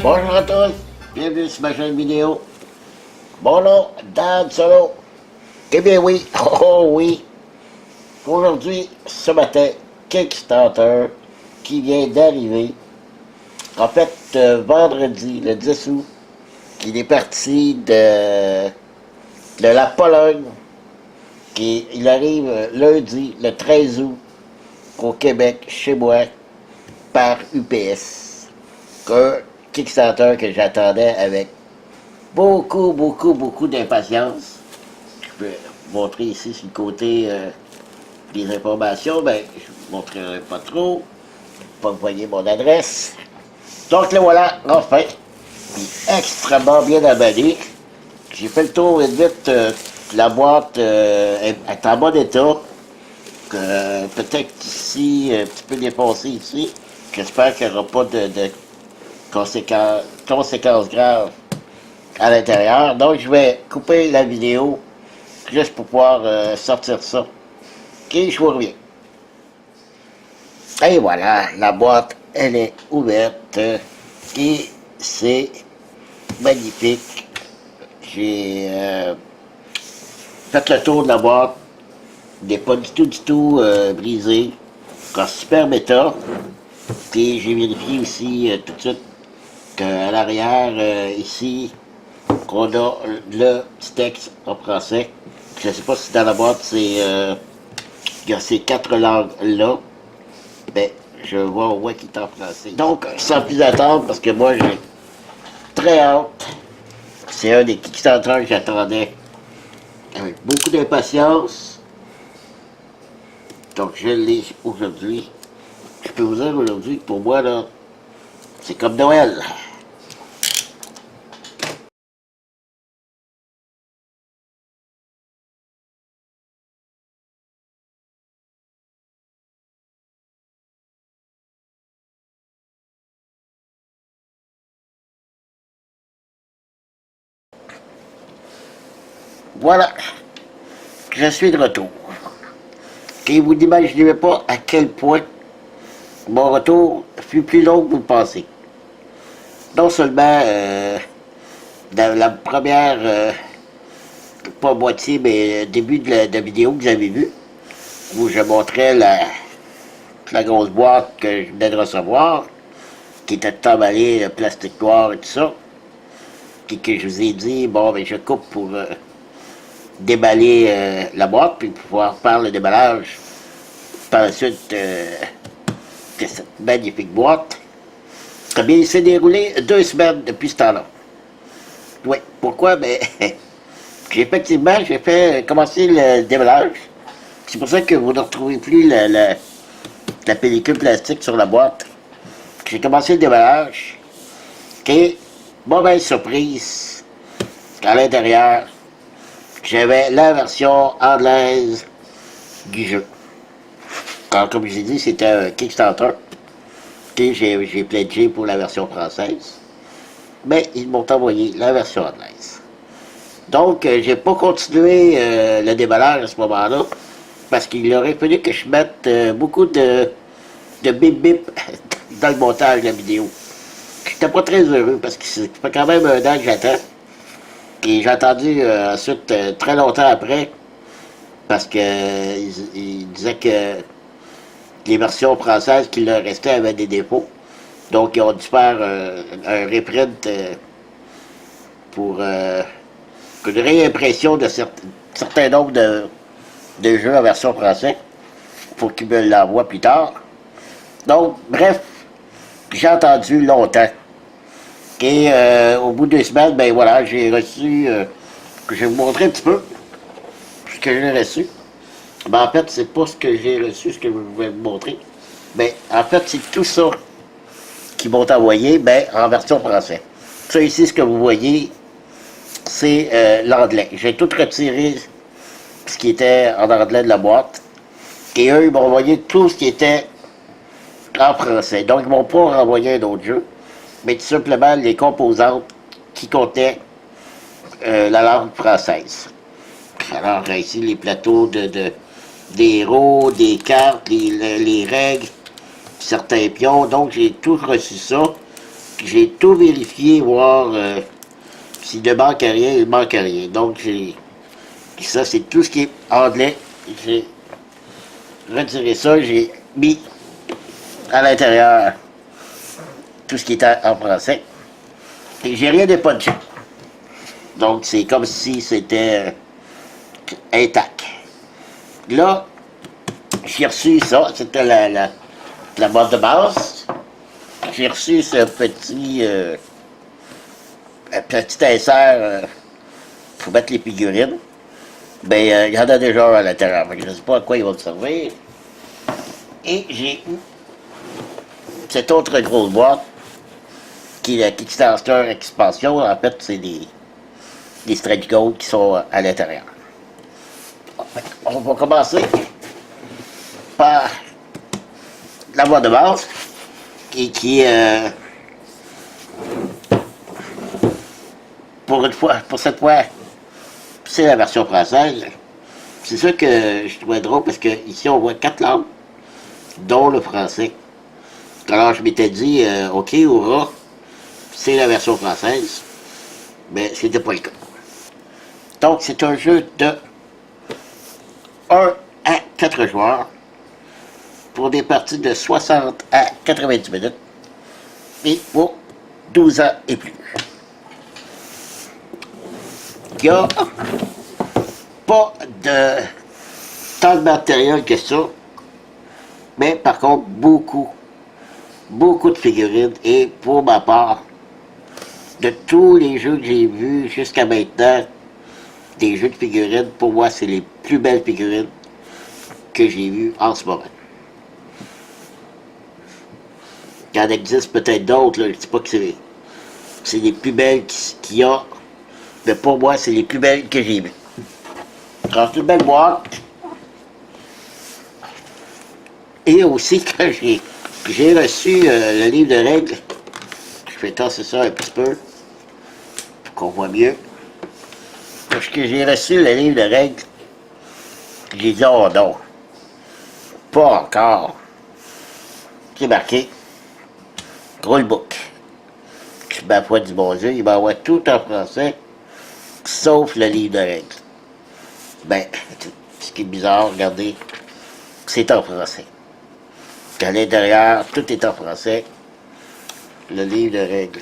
Bonjour à tous, bienvenue sur ma chaîne vidéo. Mon nom, Dan Solo. Eh bien oui, oh oui, aujourd'hui, ce matin, Kickstarter qui vient d'arriver. En fait, vendredi, le 10 août, il est parti de la Pologne. Il arrive lundi, le 13 août, au Québec, chez moi, par UPS. Un Kickstarter que j'attendais avec beaucoup d'impatience. Je peux vous montrer ici sur le côté des informations, ben je ne vous montrerai pas trop, pas vous voyez mon adresse. Donc le voilà, enfin, il est extrêmement bien emballé. J'ai fait le tour vite, la boîte est en bon état. Peut-être ici, un petit peu défoncé ici. J'espère qu'il n'y aura pas de conséquences graves à l'intérieur. Donc, je vais couper la vidéo juste pour pouvoir sortir ça. Ok, je vous reviens. Et voilà, la boîte, elle est ouverte. Et c'est magnifique. J'ai fait le tour de la boîte. Il n'est pas du tout brisé. Encore super méta. Et j'ai vérifié ici tout de suite qu'à l'arrière, ici, qu'on a le petit texte en français. Je ne sais pas si dans la boîte, il y a ces 4 langues-là. Ben, je vois au moins qu'il est en français. Donc, sans plus attendre, parce que moi, j'ai très hâte. C'est un des Kickstarter que j'attendais avec beaucoup d'impatience. Donc, je l'ai aujourd'hui. Je peux vous dire aujourd'hui que pour moi, là, c'est comme Noël. Voilà, je suis de retour. Et vous n'imaginez pas à quel point mon retour fut plus long que vous le pensez. Non seulement dans la première, pas moitié, mais début de la vidéo que vous avez vue, où je montrais la grosse boîte que je venais de recevoir, qui était tout emballée, le plastique noir et tout ça, puis que je vous ai dit, bon, ben, je coupe pour déballer la boîte, puis pouvoir faire le déballage par la suite de cette magnifique boîte. Eh bien, il s'est déroulé 2 semaines depuis ce temps-là. Oui, pourquoi? Ben, effectivement, j'ai fait commencer le déballage. C'est pour ça que vous ne retrouvez plus la pellicule plastique sur la boîte. J'ai commencé le déballage. Et, mauvaise surprise, à l'intérieur, j'avais la version anglaise du jeu. Alors, comme je l'ai dit, c'était un Kickstarter. Et j'ai pledgé pour la version française. Mais ils m'ont envoyé la version anglaise. Donc, j'ai pas continué le déballage à ce moment-là, parce qu'il aurait fallu que je mette beaucoup de bip bip dans le montage de la vidéo. J'étais pas très heureux, parce que ça fait quand même un an que j'attends. Et j'ai attendu ensuite très longtemps après, parce que ils disaient que les versions françaises qui leur restaient avaient des défauts. Donc, ils ont dû faire un reprint pour une réimpression de certains nombres de jeux en version française pour qu'ils me l'envoient plus tard. Donc, bref, j'ai attendu longtemps. Et au bout de 2 semaines, ben voilà, j'ai reçu, je vais vous montrer un petit peu ce que j'ai reçu. Ben, en fait, c'est pas ce que j'ai reçu, ce que je vais vous montrer. Ben, en fait, c'est tout ça qu'ils m'ont envoyé, ben, en version française. Ça ici, ce que vous voyez, c'est l'anglais. J'ai tout retiré ce qui était en anglais de la boîte. Et eux, ils m'ont envoyé tout ce qui était en français. Donc, ils m'ont pas renvoyé un autre jeu, mais tout simplement les composantes qui contenaient la langue française. Alors, ici, les plateaux des héros, des cartes, les règles, certains pions. Donc, j'ai tout reçu ça. j'ai tout vérifié, voir s'il ne manque rien, il ne manque rien. Donc, ça, c'est tout ce qui est anglais. J'ai retiré ça, j'ai mis à l'intérieur tout ce qui était en français. Et j'ai rien dépunché. Donc, c'est comme si c'était intact. Là, j'ai reçu ça, c'était la boîte de base. J'ai reçu ce petit insert pour mettre les figurines. Ben, il y en a déjà à l'intérieur. Je ne sais pas à quoi ils vont te servir. Et j'ai eu cette autre grosse boîte qui est la Kickstarter Expansion. En fait, c'est des stretch goals qui sont à l'intérieur. On va commencer par la boîte de base qui est pour cette fois, c'est la version française. C'est ça que je trouvais drôle parce que ici on voit 4 langues, dont le français. Alors je m'étais dit, ok, hurrah, c'est la version française. Mais c'était pas le cas. Donc c'est un jeu de 1 à 4 joueurs pour des parties de 60 à 90 minutes et pour 12 ans et plus. Il n'y a pas de tant de matériel que ça, mais par contre beaucoup de figurines et pour ma part, de tous les jeux que j'ai vus jusqu'à maintenant, des jeux de figurines, pour moi c'est les plus belles figurines que j'ai vues en ce moment. Il en existe peut-être d'autres, je ne dis pas que c'est les plus belles qu'il y a, mais pour moi, c'est les plus belles que j'ai vues. Alors, c'est une belle boîte. Et aussi, quand j'ai reçu le livre de règles, je vais tasser ça un petit peu, pour qu'on voit mieux. Parce que j'ai reçu le livre de règles, j'ai dit, oh non, pas encore. C'est marqué Rulebook. Ma foi du bon Dieu, il m'envoie tout en français, sauf le livre de règles. Ben, ce qui est bizarre, regardez, c'est en français. À l'intérieur, tout est en français. Le livre de règles.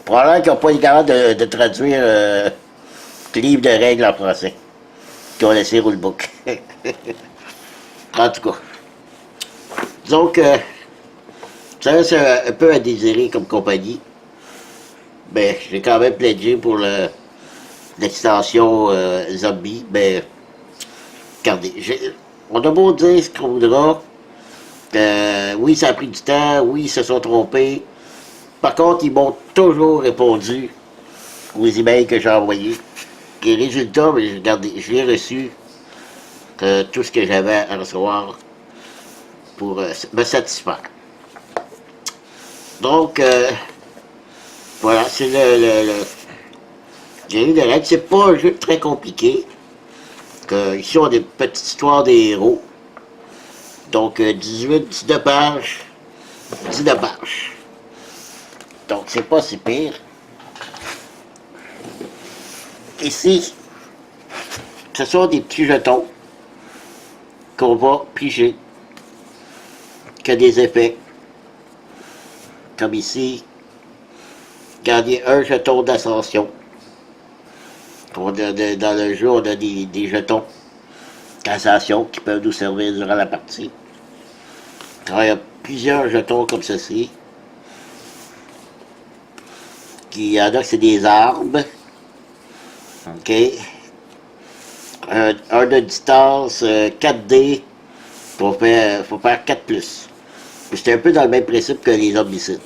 Probablement qu'ils n'ont pas été capables de traduire le livre de règles en français. Qu'ils ont laissé Rulebook. En tout cas. Donc, ça reste un peu à désirer comme compagnie. Ben, j'ai quand même pledgé pour l'extension zombie. Ben, regardez, on a beau dire ce qu'on voudra. Oui, ça a pris du temps. Oui, ils se sont trompés. Par contre, ils m'ont toujours répondu aux emails que j'ai envoyés. Les résultats, ben, regardez, j'ai reçu tout ce que j'avais à recevoir pour me satisfaire. Donc, voilà, c'est le livre de règles. C'est pas un jeu très compliqué. Ici, on a des petites histoires des héros. Donc, 19 pages. 19 pages. Donc, c'est pas si pire. Ici, ce sont des petits jetons qu'on va piger, qui a des effets. Comme ici, gagner un jeton d'ascension. Dans le jeu, on a des jetons d'ascension qui peuvent nous servir durant la partie. Alors, il y a plusieurs jetons comme ceci. Il y en a que c'est des arbres. OK. Un de distance, 4D. Faut faire 4+. C'est un peu dans le même principe que les homicides.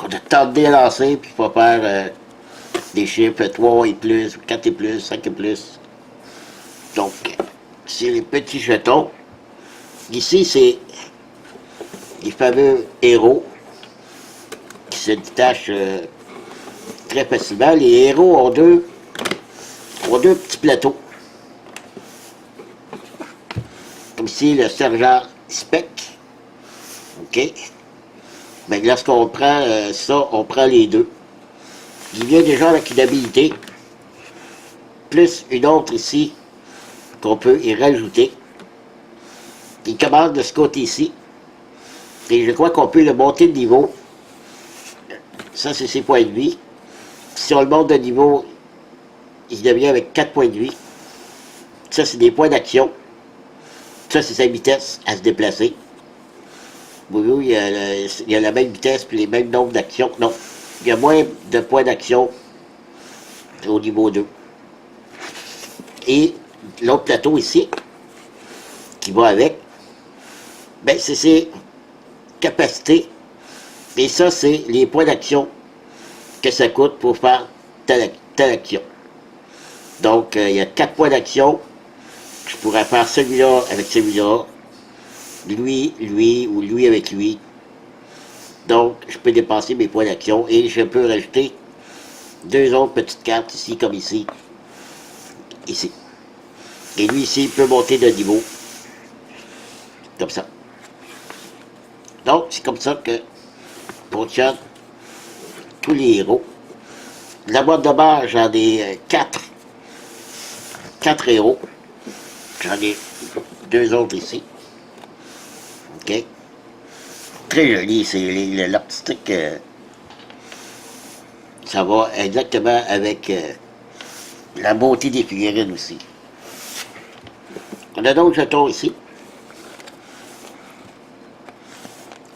On a tant de dés lancés, puis il faut faire des chiffres 3 et plus, 4 et plus, 5 et plus. Donc, c'est les petits jetons. Ici, c'est les fameux héros qui se détachent très facilement. Les héros ont deux petits plateaux. Comme ici, le sergent Speck. OK. Mais lorsqu'on prend ça, on prend les deux. Il vient déjà avec une habilité, plus une autre ici, qu'on peut y rajouter. Il commence de ce côté-ci. Et je crois qu'on peut le monter de niveau. Ça, c'est ses points de vie. Si on le monte de niveau, il devient avec 4 points de vie. Ça, c'est des points d'action. Ça, c'est sa vitesse à se déplacer. Vous voyez, il y a la même vitesse puis les mêmes nombres d'actions. Non, il y a moins de points d'action au niveau 2. Et l'autre plateau ici, qui va avec, ben, c'est ses capacités. Et ça, c'est les points d'action que ça coûte pour faire telle action. Donc, il y a 4 points d'action. Je pourrais faire celui-là avec celui-là. Lui, lui, ou lui avec lui. Donc, je peux dépenser mes points d'action et je peux rajouter 2 autres petites cartes ici, comme ici. Ici. Et lui, ici, il peut monter de niveau. Comme ça. Donc, c'est comme ça que fonctionnent tous les héros. La boîte de base, j'en ai 4. 4 héros. J'en ai 2 autres ici. OK? Très joli, c'est l'artistique. Ça va exactement avec la beauté des figurines aussi. On a d'autres jetons ici.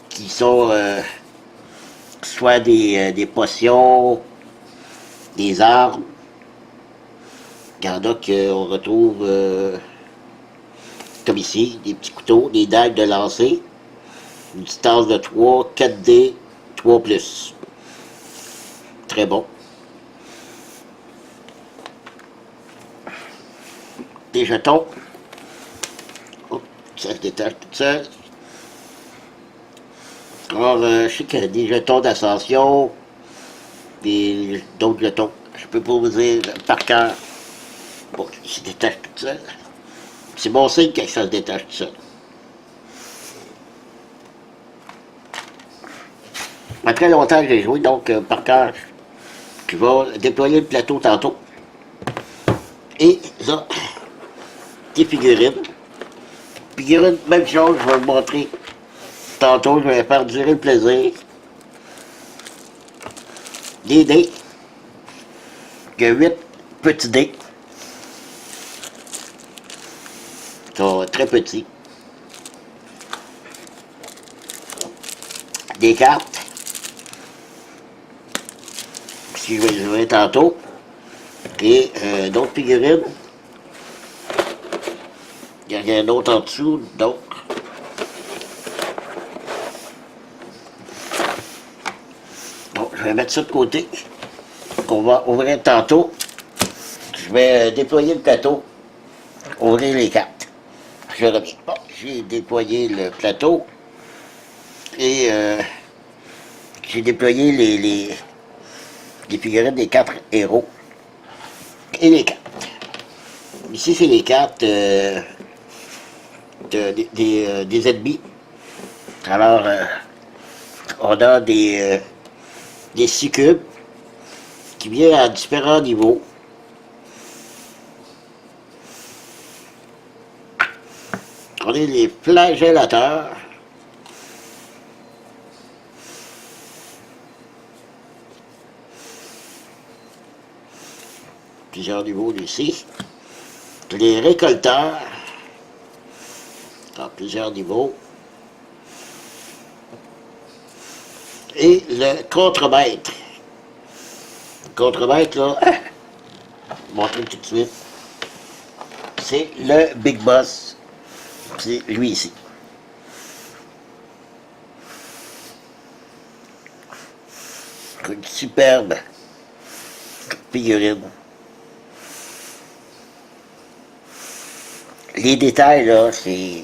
Qui sont soit des potions, des armes. Il y en a qu'on retrouve comme ici, des petits couteaux, des dagues de lancer, une distance de 3, 4D, 3+. Très bon. Des jetons. Oh, ça se détache tout seul. Alors, je sais qu'il y a des jetons d'ascension, d'autres jetons. Je peux pas vous dire par cœur. Bon, il se détache tout seul. C'est bon signe que ça se détache tout seul. Après longtemps que j'ai joué, donc par cœur, je vais déployer le plateau tantôt. Et là, des figurines. Figurines, même chose, je vais vous montrer. Tantôt, je vais faire durer le plaisir. Des dés. Il y a 8 petits dés. Ils sont très petits. Des cartes. Si je vais les jouer tantôt. Et d'autres figurines. Il y a rien d'autre en dessous, donc. Bon, je vais mettre ça de côté. On va ouvrir tantôt. Je vais déployer le plateau. Ouvrir les cartes. Je reviens. Bon, j'ai déployé le plateau. Et j'ai déployé les figurines des 4 héros. Et les cartes. Ici, c'est les cartes des ennemis. Alors, on a des succubes qui viennent à différents niveaux. On a les flagellateurs. Plusieurs niveaux ici. Les récolteurs. Dans plusieurs niveaux. Et le contremaître. Le contremaître, là, je vais vous montrer tout de suite. C'est le Big Boss. C'est lui ici. Une superbe figurine. Les détails, là, c'est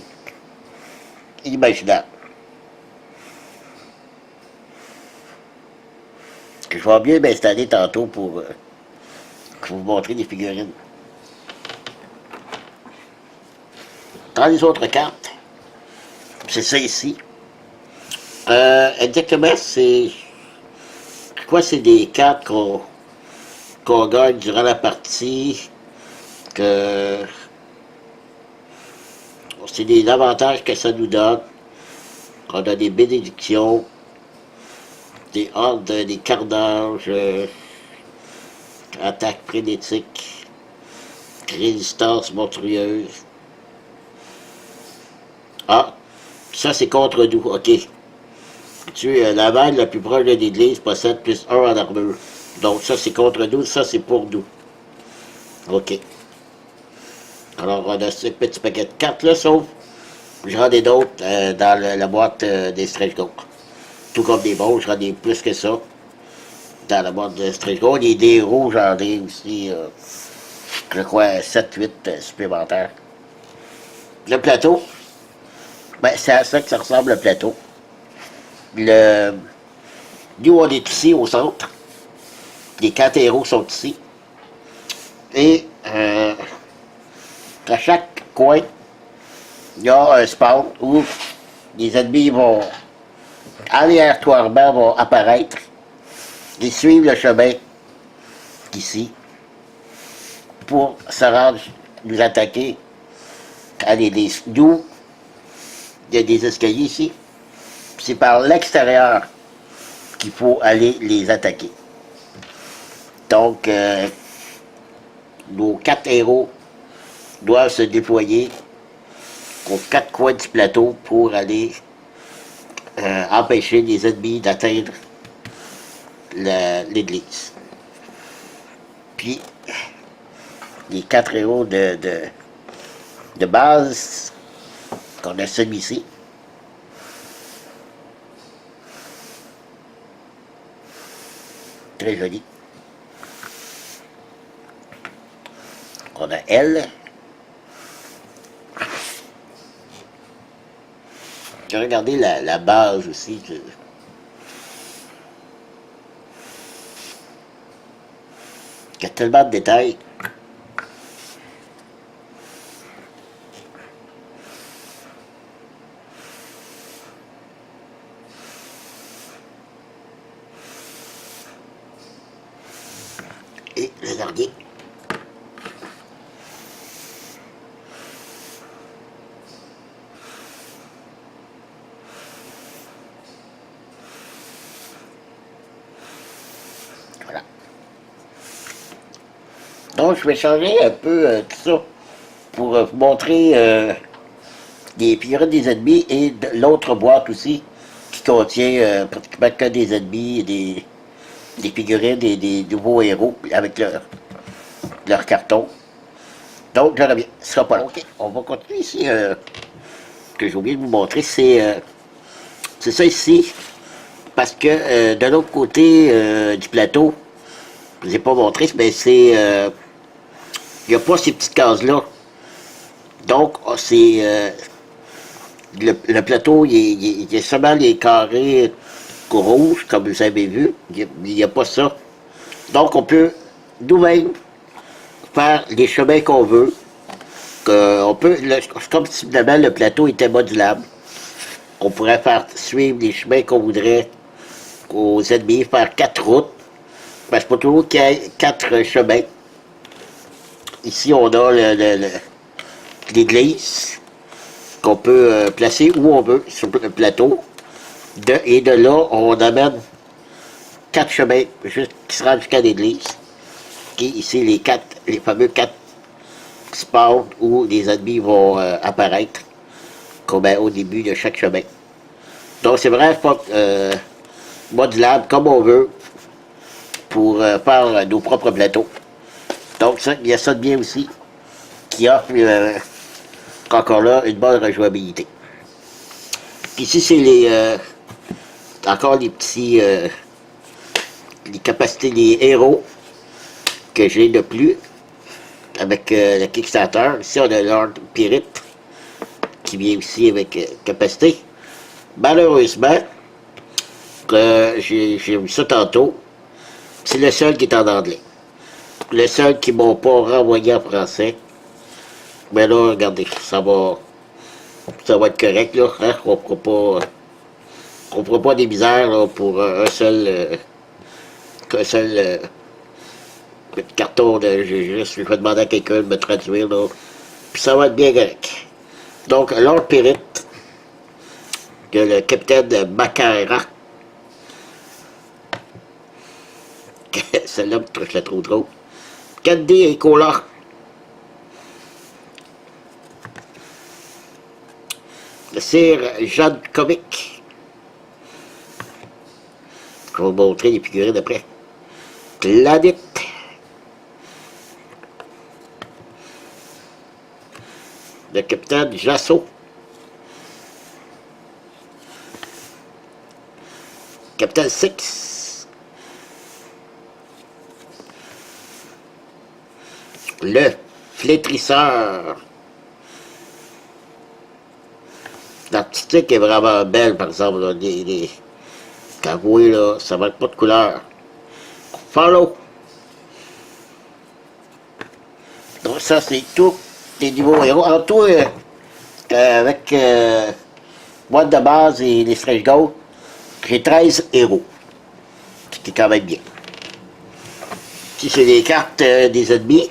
inimaginable. Je vais bien m'installer tantôt pour vous montrer des figurines. Dans les autres cartes, c'est ça ici. exactement, c'est... Je crois que c'est des cartes qu'on gagne durant la partie, que c'est des avantages que ça nous donne. On a des bénédictions, des ordres, des carnages, attaque frénétique, résistance monstrueuse. Ah, ça c'est contre nous, ok. La vague la plus proche de l'église possède plus 1 en armure. Donc ça c'est contre nous, ça c'est pour nous. Ok. Alors on a ce petit paquet de cartes là, sauf j'en ai d'autres dans la boîte des stretch goals. Tout comme des bons, j'en ai plus que ça dans la boîte de stretch goals. Les dés rouges, j'en ai aussi, je crois, 7-8 supplémentaires. Le plateau, ben, c'est à ça que ça ressemble le plateau. Nous, on est ici au centre. Les 4 héros sont ici. Et à chaque coin, il y a un spawn où les ennemis vont aléatoirement vont apparaître. Ils suivent le chemin ici pour se rendre nous attaquer à l'église. D'où il y a des escaliers ici. C'est par l'extérieur qu'il faut aller les attaquer. Donc, nos 4 héros doivent se déployer aux 4 coins du plateau pour aller empêcher les ennemis d'atteindre l'église. Puis, les 4 héros de base, qu'on a celui-ci. Très joli. On a elle. J'ai regardé la base aussi. Il y a tellement de détails. Et le dernier. Voilà. Donc, je vais changer un peu tout ça pour vous montrer des figurines des ennemis et de l'autre boîte aussi qui contient pratiquement que des ennemis et des figurines et des nouveaux héros avec leur carton. Donc, je reviens. Ce sera pas long. Okay. On va continuer ici. Que j'ai oublié de vous montrer, c'est ça ici. Parce que de l'autre côté du plateau, je ne vous ai pas montré, mais c'est... il n'y a pas ces petites cases-là. Donc, c'est... le plateau, il y a seulement les carrés rouges, comme vous avez vu. Il n'y a pas ça. Donc, on peut nous-mêmes faire les chemins qu'on veut. On peut, comme si finalement le plateau était modulable. On pourrait faire suivre les chemins qu'on voudrait aux ennemis, faire 4 routes. Parce qu'il faut toujours qu'il y ait 4 chemins. Ici, on a l'église qu'on peut placer où on veut sur le plateau. Et de là, on amène 4 chemins qui se rendent jusqu'à l'église. Et ici, les fameux 4 spawns où les ennemis vont apparaître comme au début de chaque chemin. Donc, c'est vraiment modulable comme on veut pour faire nos propres plateaux. Donc, ça, il y a ça de bien aussi qui offre encore là une bonne rejouabilité. Ici, c'est encore les petits les capacités des héros que j'ai de plus avec le Kickstarter. Ici, on a Lord Pirate qui vient aussi avec capacité. Malheureusement, j'ai vu ça tantôt, c'est le seul qui est en anglais. Le seul qui m'ont pas renvoyé en français. Mais là, regardez, ça va être correct, là. Hein? On fera pas des misères là, pour un seul carton de juste, je vais demander à quelqu'un de me traduire, là. Puis ça va être bien correct. Donc, Lord Pirate, que le capitaine Macara, celle-là, je la trouve drôle. Candy et Cola. Le Sir Jeanne Comic. Je vais vous montrer les figurines après. Planète. Le capitaine Jasso. Capitaine Six. Le flétrisseur. La petite est vraiment belle, par exemple. Là, avouez, là, ça manque pas de couleur. Follow. Donc ça, c'est tout les niveaux héros. En tout, avec boîte de base et les stretch goals, j'ai 13 héros. Ce qui est quand même bien. Ici, c'est les cartes des ennemis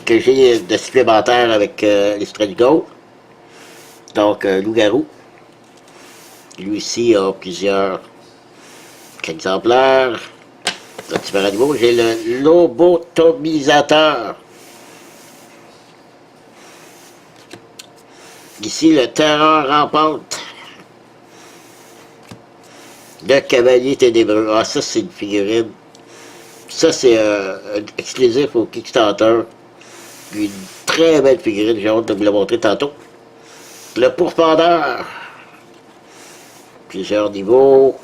que j'ai de supplémentaires avec les stretch goals. Donc, loup-garou. Lui aussi a plusieurs exemplaires de différents niveaux. J'ai le lobotomisateur. Ici, le terreur rampante. Le cavalier ténébreux. Ah, ça, c'est une figurine. Ça, c'est exclusif au Kickstarter. Une très belle figurine. J'ai hâte de vous la montrer tantôt. Le pourfendeur. Plusieurs niveaux.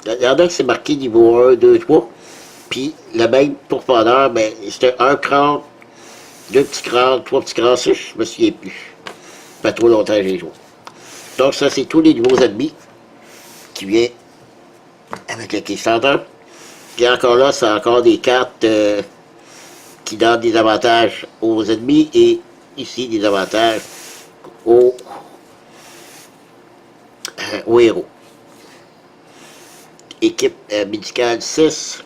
Il y en a qui c'est marqué niveau 1, 2, 3. Puis, le même pourfendeur, ben, c'était un crâne, deux petits crânes, trois petits crânes. Ça, je me souviens plus. Pas trop longtemps j'ai joué. Donc, ça, c'est tous les nouveaux ennemis qui viennent avec le Kickstarter. Puis encore là, c'est encore des cartes qui donnent des avantages aux ennemis et ici des avantages aux héros. Équipe médicale 6,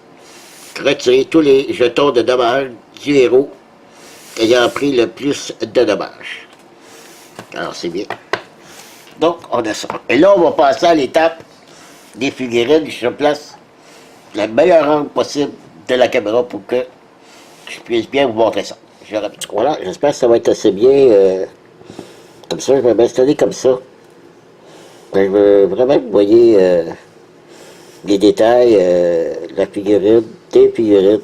retirer tous les jetons de dommages du héros ayant pris le plus de dommages. Alors c'est bien. Donc on a ça. Et là on va passer à l'étape des figurines. Je place le meilleur angle possible de la caméra pour que je puisse bien vous montrer ça. Voilà, j'espère que ça va être assez bien. Comme ça, je vais m'installer comme ça. Je veux vraiment que vous voyez les détails, la figurine, des figurines.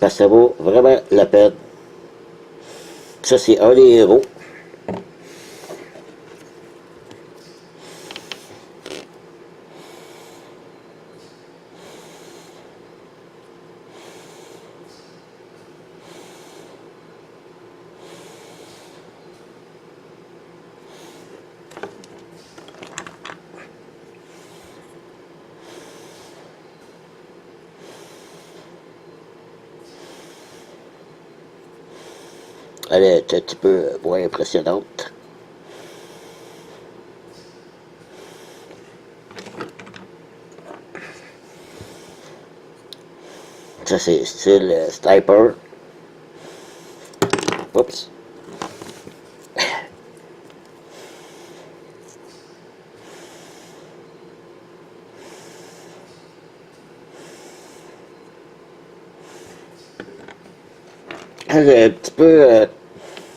Parce que ça vaut vraiment la peine. Ça, c'est un des héros. Elle est un petit peu moins impressionnante. Ça, c'est style sniper. Oups. Elle est un petit peu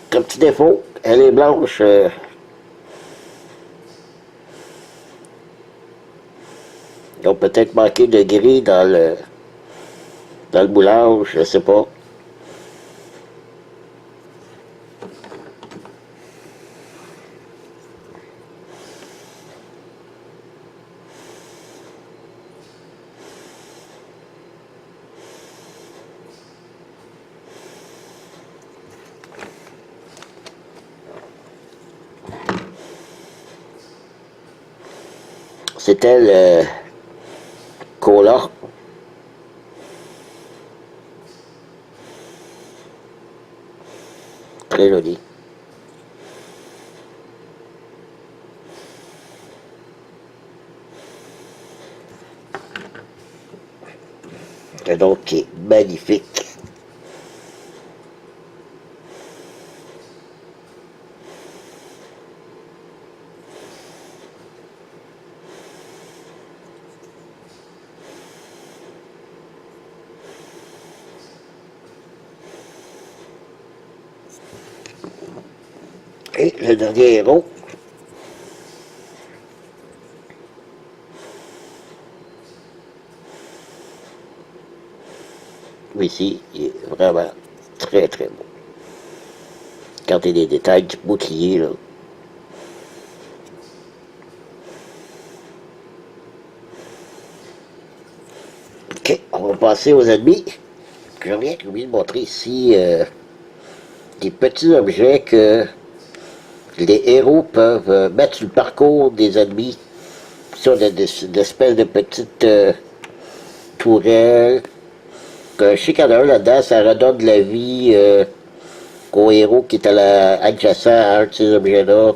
comme petit défaut. Elle est blanche. Ils ont peut-être manqué de gris dans le moulage, je sais pas. C'était le cola. Très joli. Et donc, qui est magnifique. Et le dernier héros, ici, il est vraiment très très beau. Regardez les détails du bouclier, là. Ok, on va passer aux ennemis. Je reviens, j'ai oublié de montrer ici des petits objets que les héros peuvent mettre sur le parcours des ennemis. Sur des espèces de petites tourelles. Je sais qu'il y en a un là-dedans, ça redonne de la vie au héros qui est adjacent à un de ces objets-là.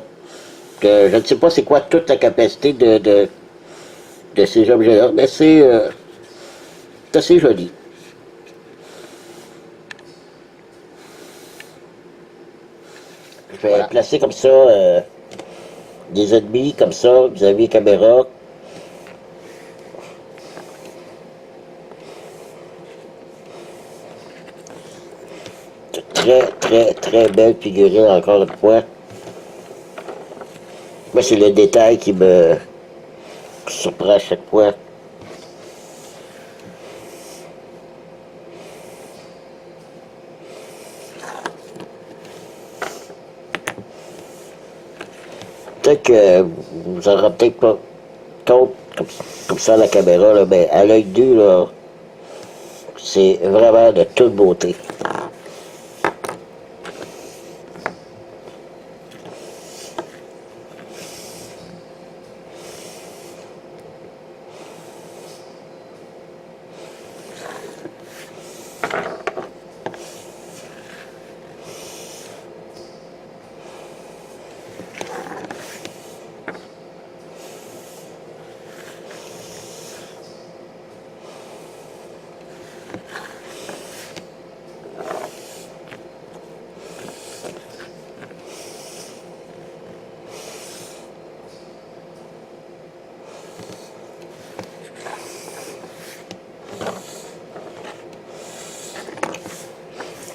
Je ne sais pas c'est quoi toute la capacité de ces objets-là, mais c'est assez joli. Je vais placer comme ça des ennemis, comme ça, vous avez les caméras. Très, très, très belle figurine, encore une fois. Moi, c'est le détail qui me surprend à chaque fois. Peut-être que vous vous en rendez peut-être pas compte comme ça à la caméra, là, mais à l'œil nu, là, c'est vraiment de toute beauté.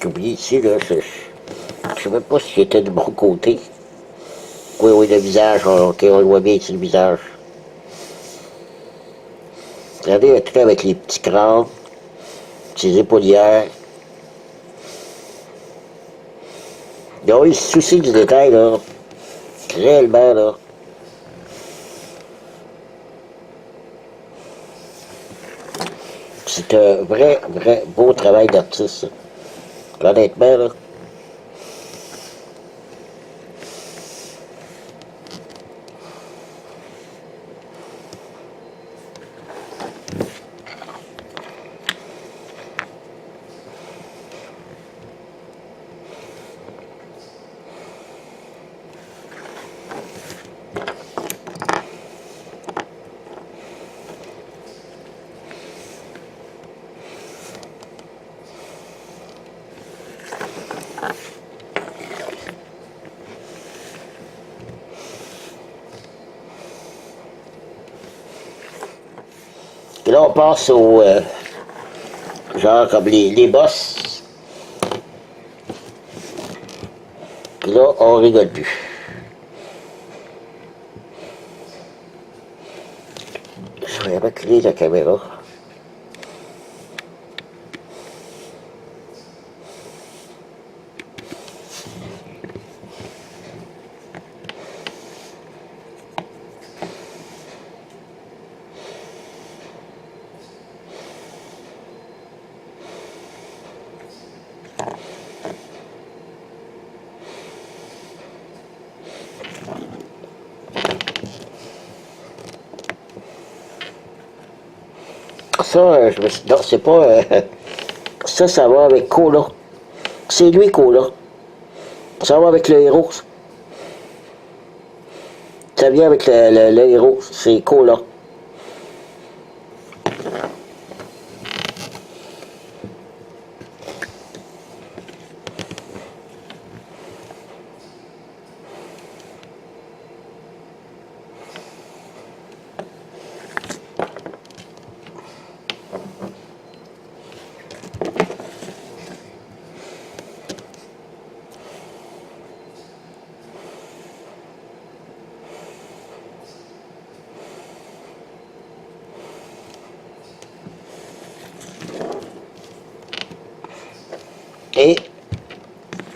J'ai oublié ici, là, je ne sais même pas si j'étais de bon côté. Oui, oui, le visage, ok, on le voit bien ici, le visage. Regardez le trait avec les petits crânes, ses épaulières. Ils ont eu le souci du détail, là. Réellement, là. C'est un vrai, vrai beau travail d'artiste, ça. Honnêtement, là. Et là, on passe au genre comme les boss. Puis là, on rigole plus. Je vais reculer la caméra. Ça, je me suis... Non, c'est pas... ça va avec Cola. C'est lui, Cola. Ça va avec le héros. Ça vient avec le héros. C'est Cola.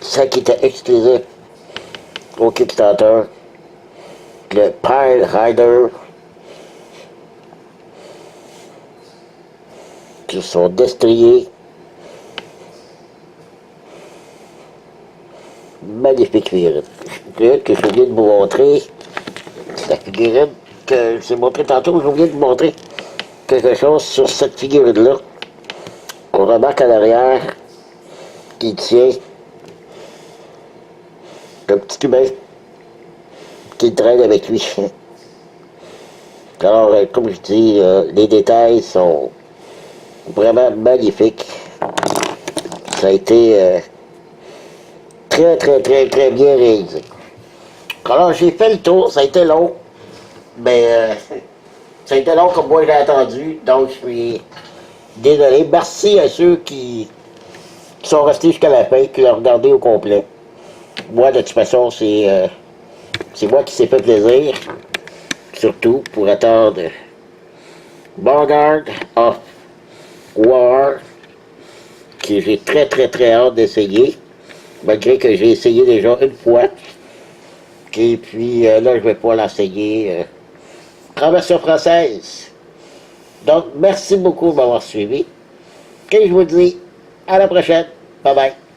celle qui était exclusive au Kickstarter, le Pile Rider, qui sont destriers. Magnifique figurine. Figurine que j'ai oublié de vous montrer. C'est la figurine que j'ai montré tantôt. J'ai oublié de vous montrer quelque chose sur cette figurine-là. On remarque à l'arrière qu'il tient un petit humain qui traîne avec lui. Alors, comme je dis, les détails sont vraiment magnifiques. Ça a été très, très, très, très bien réalisé. Alors, j'ai fait le tour, ça a été long, mais ça a été long comme moi j'ai attendu, donc je suis désolé. Merci à ceux qui sont restés jusqu'à la fin, qui l'ont regardé au complet. Moi, de toute façon, c'est moi qui s'est fait plaisir, surtout pour attendre Vanguard of War, que j'ai très, très, très hâte d'essayer. Malgré que j'ai essayé déjà une fois. Et puis là, je vais pas l'essayer en version française. Donc, merci beaucoup de m'avoir suivi. Et je vous dis à la prochaine. Bye bye.